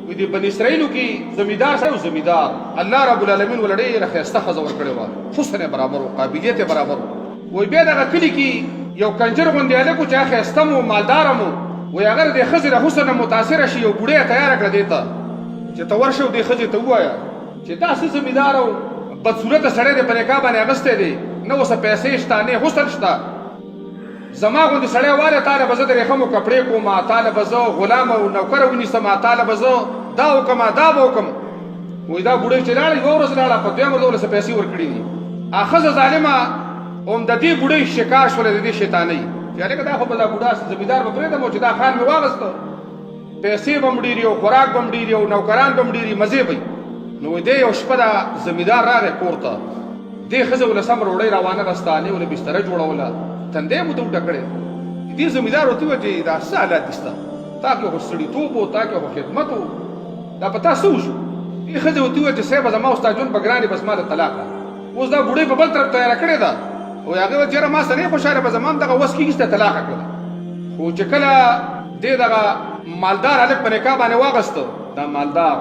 وي دي بني اسرائیلو کې زمیدار سره زمیدار الله رب العالمین ولړې راخسته خزه ور کړې و حسن برابر او قابلیت برابر وي بیا دغه کلی کې یو کنجر غوندې الکو چې خسته مو مالدار مو وي اگر د خزر حسن متاثر شي یو بوډه تیار کړ دیتا چې تو ورشو د خزه ته وایا چې تاسو زمیدار او بد صورت سره د پنیکا باندې اغسته دي نو څه پیسې شته نه حسن شته زما غوندې سړی واله تاله به زه د ریخمو کپړې کوم تاله به زه غلام او نوکر ونیسم تاله به زه دا وکم دا به وکم وایي دا بوډۍ چې لاړه یوه ورځ لاړه په دویمه ورځ ولې څه پیسې ورکړي دي ښځه ظالمه هم د دې بوډۍ شکار شوله د دې شیطانۍ چې هلکه دا خو به دا بوډا زمیندار به پرېږدم او چې دا خان مې واغسته پیسې به م ډېري او خوراک به م ډېري او نوکران به م ډېري مزې به نو وایي دی یو شپه دا زمیندار راغی کور ته دې ښځه ولې سم روډۍ روانه غسته هلې ولې بستره جوړوله تندی مو ته وټه کړې دې زمیندار ورته وویل چې دا څه حالات دي ستا تا کې خو سړیتوب و تا کې خو خدمت و دا په تا څه وشو دې ښځې ورته وویل چې صاحبه زما او ستا ژوند به ګران بس ما له طلاق اوس دا بوډۍ په بل طرف تیاره کړې ده او هغې ویل چېره ما سره یې خوشحاله به زما هم دغه وس کېږي چې ته طلاقه کړله خو چې کله دې دغه مالدار هلک په نکاح باندې واغسته دا مالدار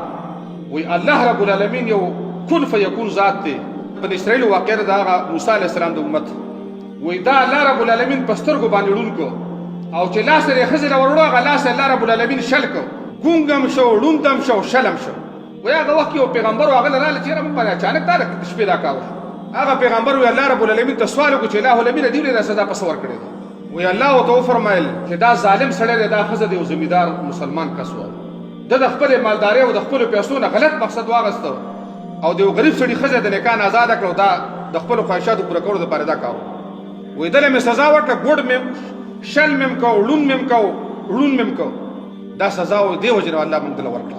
وایي الله رب العالمین یو کن فیکون ذات دی بني اسرائیلو واقعه د هغه موسی علیه السلام د امت وی دا الله رب العالمین په سترګو باندې ړوند کو او چې لاس یې ښځې له ور وړو هغه لاس الله رب العالمین شل کو ګونګم شو ړوندم شو شلم شو وی هغه وخت کې یو پیغمبر و هغه له راله چېرې موږ باندې اچانک دا د شپې دا کار وشو هغه پیغمبر وی الله رب العالمین ته سوال وکړو چې الله العالمین دې ولې دا سزا پس ورکړې ده وی الله ورته وفرمایل چې دا ظالم سړی دی دا ښځه د یو زمیندار مسلمان کس و ده د خپلې مالدارۍ او د خپلو پیسو نه غلط مقصد واغسته او د یو غریب سړي ښځه د نکاح نه ازاده کړه دا د خپلو خواهشاتو پوره کولو دپاره دا کار وی دله مې سزا ورکړه ګوډ مې شل مې م کو ړوند مې م کو ړوند مې م کو دا سزا و دې وجې نه الله موږ دله ورکړه